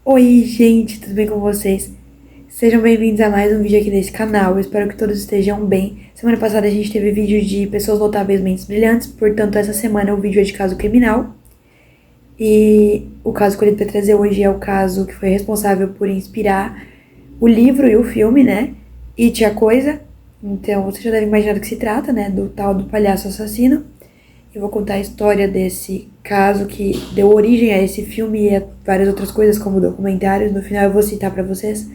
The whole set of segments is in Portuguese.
Oi, gente, tudo bem com vocês? Sejam bem-vindos a mais um vídeo aqui nesse canal. Eu espero que todos estejam bem. Semana passada a gente teve vídeo de pessoas notáveis mentes brilhantes, portanto, essa semana o vídeo é de caso criminal. E o caso escolhido para trazer hoje é o caso que foi responsável por inspirar o livro e o filme, né? It, a Coisa. Então, você já deve imaginar do que se trata, né? Do tal do palhaço assassino. Eu vou contar a história desse caso que deu origem a esse filme e a várias outras coisas, como documentários. No final eu vou citar pra vocês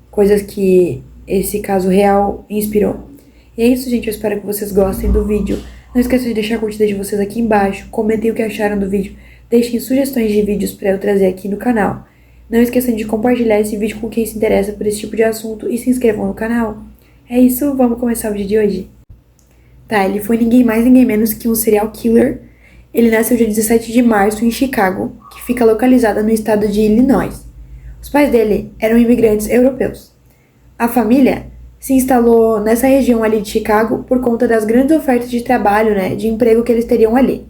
coisas que esse caso real inspirou. E é isso, gente. Eu espero que vocês gostem do vídeo. Não esqueçam de deixar a curtida de vocês aqui embaixo. Comentem o que acharam do vídeo. Deixem sugestões de vídeos pra eu trazer aqui no canal. Não esqueçam de compartilhar esse vídeo com quem se interessa por esse tipo de assunto e se inscrevam no canal. É isso, vamos começar o vídeo de hoje. Tá, ele foi ninguém mais, ninguém menos que um serial killer. Ele nasceu dia 17 de março em Chicago, que fica localizada no estado de Illinois. Os pais dele eram imigrantes europeus. A família se instalou nessa região ali de Chicago por conta das grandes ofertas de trabalho, né, de emprego que eles teriam ali.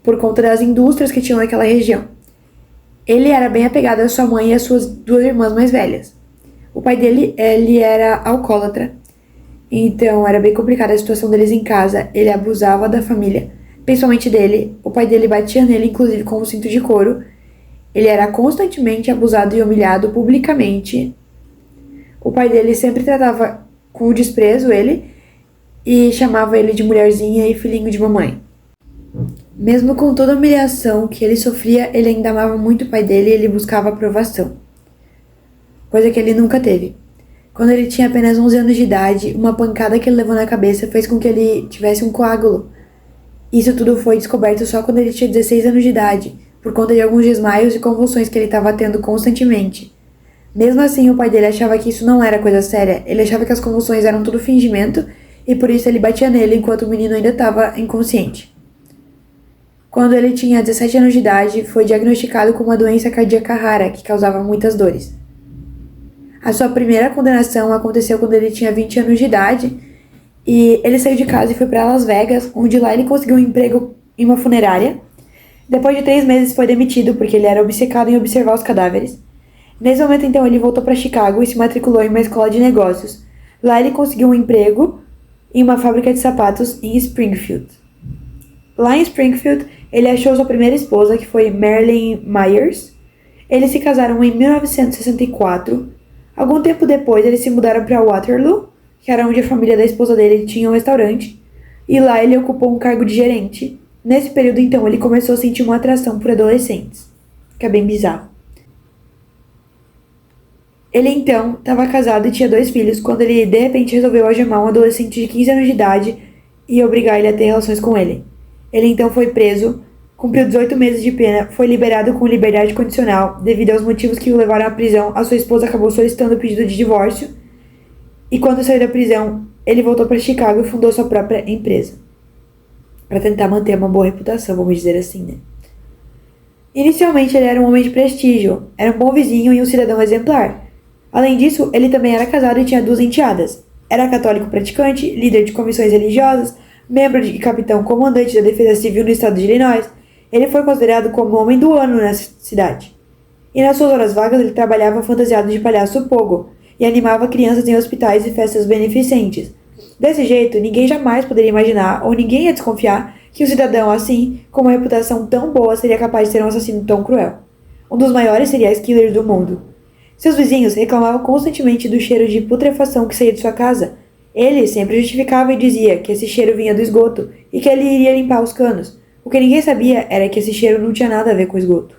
Por conta das indústrias que tinham naquela região. Ele era bem apegado à sua mãe e às suas duas irmãs mais velhas. O pai dele, ele era alcoólatra. Então, era bem complicada a situação deles em casa. Ele abusava da família, principalmente dele. O pai dele batia nele, inclusive, com um cinto de couro. Ele era constantemente abusado e humilhado publicamente. O pai dele sempre tratava com desprezo ele e chamava ele de mulherzinha e filhinho de mamãe. Mesmo com toda a humilhação que ele sofria, ele ainda amava muito o pai dele e ele buscava aprovação. Coisa que ele nunca teve. Quando ele tinha apenas 11 anos de idade, uma pancada que ele levou na cabeça fez com que ele tivesse um coágulo. Isso tudo foi descoberto só quando ele tinha 16 anos de idade, por conta de alguns desmaios e convulsões que ele estava tendo constantemente. Mesmo assim, o pai dele achava que isso não era coisa séria, ele achava que as convulsões eram tudo fingimento e por isso ele batia nele enquanto o menino ainda estava inconsciente. Quando ele tinha 17 anos de idade, foi diagnosticado com uma doença cardíaca rara que causava muitas dores. A sua primeira condenação aconteceu quando ele tinha 20 anos de idade e ele saiu de casa e foi para Las Vegas, onde lá ele conseguiu um emprego em uma funerária. Depois de 3 meses foi demitido porque ele era obcecado em observar os cadáveres. Nesse momento, então, ele voltou para Chicago e se matriculou em uma escola de negócios. Lá ele conseguiu um emprego em uma fábrica de sapatos em Springfield. Lá em Springfield, ele achou sua primeira esposa, que foi Marilyn Myers. Eles se casaram em 1964. Algum tempo depois, eles se mudaram para Waterloo, que era onde a família da esposa dele tinha um restaurante, e lá ele ocupou um cargo de gerente. Nesse período, então, ele começou a sentir uma atração por adolescentes, que é bem bizarro. Ele, então, estava casado e tinha 2 filhos, quando ele, de repente, resolveu algemar um adolescente de 15 anos de idade e obrigar ele a ter relações com ele. Ele, então, foi preso, cumpriu 18 meses de pena, foi liberado com liberdade condicional. Devido aos motivos que o levaram à prisão, a sua esposa acabou solicitando o pedido de divórcio. E quando saiu da prisão, ele voltou para Chicago e fundou sua própria empresa. Para tentar manter uma boa reputação, vamos dizer assim, né? Inicialmente, ele era um homem de prestígio, era um bom vizinho e um cidadão exemplar. Além disso, ele também era casado e tinha 2 enteadas. Era católico praticante, líder de comissões religiosas, membro e capitão comandante da Defesa Civil no estado de Illinois. Ele foi considerado como o homem do ano nessa cidade. E nas suas horas vagas ele trabalhava fantasiado de palhaço pogo e animava crianças em hospitais e festas beneficentes. Desse jeito, ninguém jamais poderia imaginar ou ninguém ia desconfiar que um cidadão assim, com uma reputação tão boa, seria capaz de ser um assassino tão cruel. Um dos maiores serial killers do mundo. Seus vizinhos reclamavam constantemente do cheiro de putrefação que saía de sua casa. Ele sempre justificava e dizia que esse cheiro vinha do esgoto e que ele iria limpar os canos. O que ninguém sabia era que esse cheiro não tinha nada a ver com esgoto.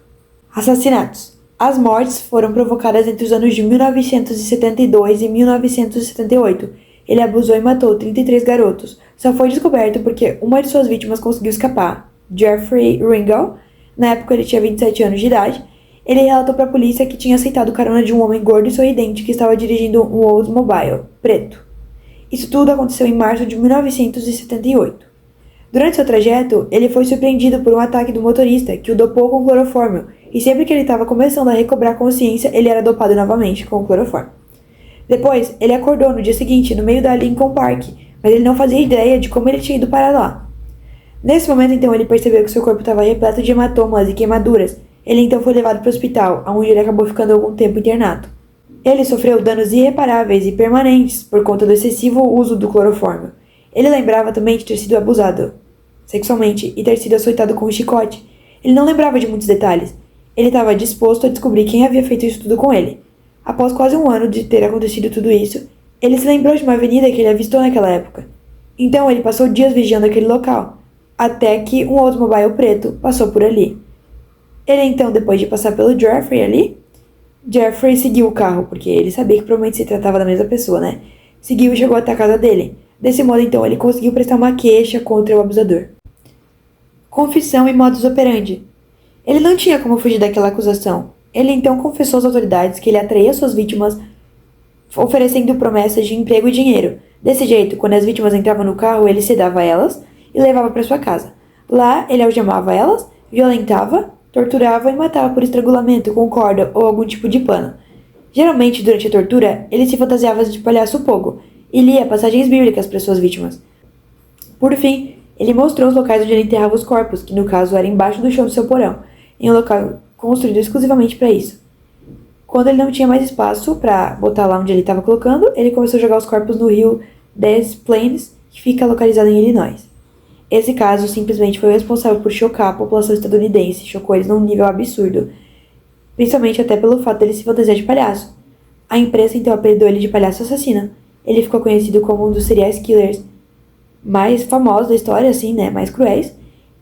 Assassinatos. As mortes foram provocadas entre os anos de 1972 e 1978. Ele abusou e matou 33 garotos. Só foi descoberto porque uma de suas vítimas conseguiu escapar. Jeffrey Ringel, na época ele tinha 27 anos de idade, ele relatou para a polícia que tinha aceitado carona de um homem gordo e sorridente que estava dirigindo um Oldsmobile preto. Isso tudo aconteceu em março de 1978. Durante seu trajeto, ele foi surpreendido por um ataque do motorista, que o dopou com clorofórmio, e sempre que ele estava começando a recobrar consciência, ele era dopado novamente com clorofórmio. Depois, ele acordou no dia seguinte, no meio da Lincoln Park, mas ele não fazia ideia de como ele tinha ido parar lá. Nesse momento, então, ele percebeu que seu corpo estava repleto de hematomas e queimaduras, Ele então foi levado para o hospital, onde ele acabou ficando algum tempo internado. Ele sofreu danos irreparáveis e permanentes por conta do excessivo uso do clorofórmio. Ele lembrava também de ter sido abusado sexualmente e ter sido açoitado com um chicote. Ele não lembrava de muitos detalhes. Ele estava disposto a descobrir quem havia feito isso tudo com ele. Após quase um ano de ter acontecido tudo isso, ele se lembrou de uma avenida que ele avistou naquela época. Então ele passou dias vigiando aquele local, até que um automóvel preto passou por ali. Ele então, depois de passar pelo Jeffrey ali, Jeffrey seguiu o carro, porque ele sabia que provavelmente se tratava da mesma pessoa, né? Seguiu e chegou até a casa dele. Desse modo, então, ele conseguiu prestar uma queixa contra o abusador. Confissão e modus operandi. Ele não tinha como fugir daquela acusação. Ele então confessou às autoridades que ele atraía suas vítimas oferecendo promessas de emprego e dinheiro. Desse jeito, quando as vítimas entravam no carro, ele sedava elas e levava para sua casa. Lá, ele algemava elas, violentava, torturava e matava por estrangulamento com corda ou algum tipo de pano. Geralmente, durante a tortura, ele se fantasiava de palhaço pogo e lia passagens bíblicas para suas vítimas. Por fim, ele mostrou os locais onde ele enterrava os corpos, que no caso era embaixo do chão do seu porão, em um local construído exclusivamente para isso. Quando ele não tinha mais espaço para botar lá onde ele estava colocando, ele começou a jogar os corpos no rio Des Plaines, que fica localizado em Illinois. Esse caso simplesmente foi o responsável por chocar a população estadunidense, chocou eles num nível absurdo, principalmente até pelo fato dele se fantasiar de palhaço. A imprensa então apelidou ele de palhaço assassino. Ele ficou conhecido como um dos serial killers mais famosos da história, assim, né, mais cruéis.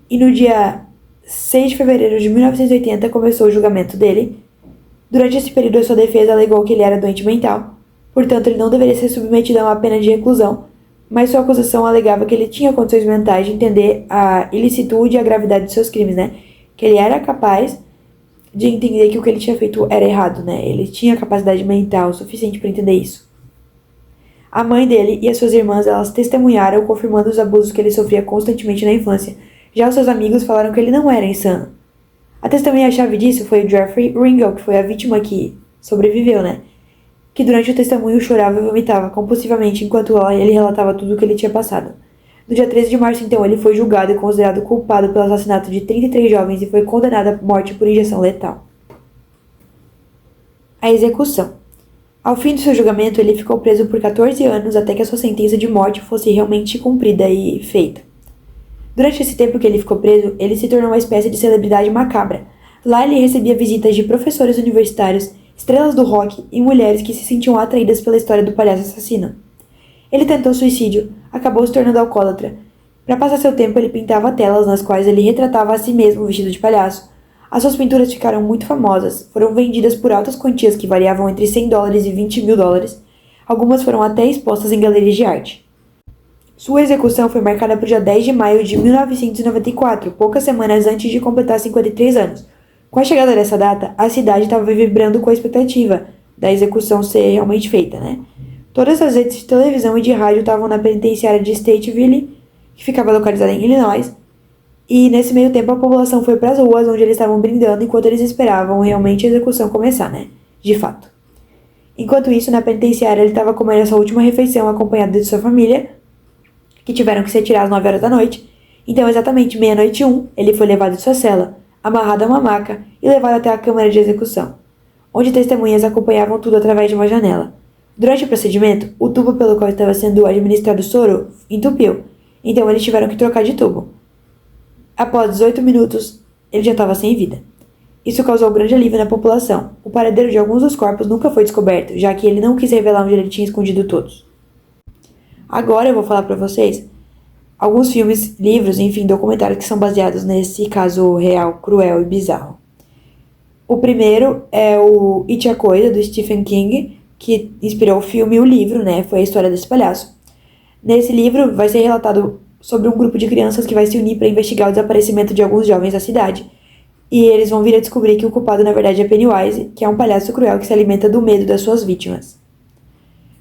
E no dia 6 de fevereiro de 1980 começou o julgamento dele. Durante esse período, a sua defesa alegou que ele era doente mental, portanto ele não deveria ser submetido a uma pena de reclusão, mas sua acusação alegava que ele tinha condições mentais de entender a ilicitude e a gravidade de seus crimes, né? Que ele era capaz de entender que o que ele tinha feito era errado, né? Ele tinha capacidade mental suficiente para entender isso. A mãe dele e as suas irmãs, elas testemunharam confirmando os abusos que ele sofria constantemente na infância. Já os seus amigos falaram que ele não era insano. A testemunha-chave disso foi o Jeffrey Ringel, que foi a vítima que sobreviveu, né? Que durante o testemunho chorava e vomitava compulsivamente enquanto ele relatava tudo o que ele tinha passado. No dia 13 de março, então, ele foi julgado e considerado culpado pelo assassinato de 33 jovens e foi condenado à morte por injeção letal. A execução. Ao fim do seu julgamento, ele ficou preso por 14 anos até que a sua sentença de morte fosse realmente cumprida e feita. Durante esse tempo que ele ficou preso, ele se tornou uma espécie de celebridade macabra. Lá ele recebia visitas de professores universitários, estrelas do rock e mulheres que se sentiam atraídas pela história do palhaço assassino. Ele tentou suicídio, acabou se tornando alcoólatra. Para passar seu tempo, ele pintava telas nas quais ele retratava a si mesmo vestido de palhaço. As suas pinturas ficaram muito famosas, foram vendidas por altas quantias que variavam entre $100 e $20.000. Algumas foram até expostas em galerias de arte. Sua execução foi marcada para o dia 10 de maio de 1994, poucas semanas antes de completar 53 anos. Com a chegada dessa data, a cidade estava vibrando com a expectativa da execução ser realmente feita, né? Todas as redes de televisão e de rádio estavam na penitenciária de Stateville, que ficava localizada em Illinois, e nesse meio tempo a população foi para as ruas onde eles estavam brindando enquanto eles esperavam realmente a execução começar, né? De fato. Enquanto isso, na penitenciária ele estava comendo a sua última refeição acompanhado de sua família, que tiveram que se retirar às 9 horas da noite. Então, exatamente meia-noite e 1, ele foi levado de sua cela, amarrado a uma maca e levado até a câmara de execução, onde testemunhas acompanhavam tudo através de uma janela. Durante o procedimento, o tubo pelo qual estava sendo administrado o soro entupiu, então eles tiveram que trocar de tubo. Após 18 minutos, ele já estava sem vida. Isso causou grande alívio na população. O paradeiro de alguns dos corpos nunca foi descoberto, já que ele não quis revelar onde ele tinha escondido todos. Agora eu vou falar para vocês alguns filmes, livros, enfim, documentários que são baseados nesse caso real, cruel e bizarro. O primeiro é o It a Coisa, do Stephen King, que inspirou o filme e o livro, né? Foi a história desse palhaço. Nesse livro vai ser relatado sobre um grupo de crianças que vai se unir para investigar o desaparecimento de alguns jovens da cidade. E eles vão vir a descobrir que o culpado na verdade é Pennywise, que é um palhaço cruel que se alimenta do medo das suas vítimas.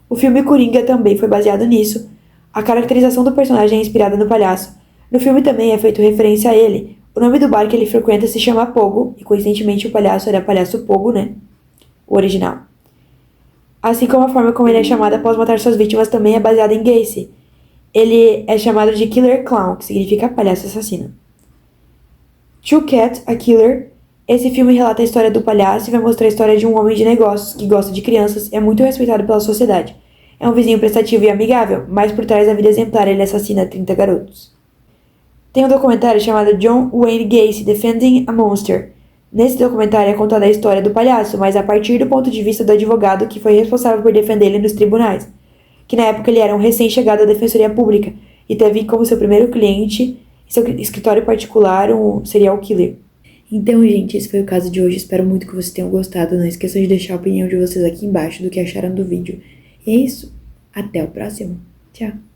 O filme Coringa também foi baseado nisso. A caracterização do personagem é inspirada no palhaço. No filme também é feito referência a ele. O nome do bar que ele frequenta se chama Pogo, e coincidentemente o palhaço era Palhaço Pogo, né? O original. Assim como a forma como ele é chamado após matar suas vítimas também é baseada em Gacy. Ele é chamado de Killer Clown, que significa palhaço assassino. True Cat, a Killer, Esse filme relata a história do palhaço e vai mostrar a história de um homem de negócios que gosta de crianças e é muito respeitado pela sociedade. É um vizinho prestativo e amigável, mas por trás da vida exemplar ele assassina 30 garotos. Tem um documentário chamado John Wayne Gacy Defending a Monster. Nesse documentário é contada a história do palhaço, mas a partir do ponto de vista do advogado que foi responsável por defender ele nos tribunais, que na época ele era um recém-chegado à defensoria pública e teve como seu primeiro cliente, em seu escritório particular, um serial killer. Então, gente, esse foi o caso de hoje. Espero muito que vocês tenham gostado. Não esqueçam de deixar a opinião de vocês aqui embaixo do que acharam do vídeo. E é isso. Até o próximo. Tchau.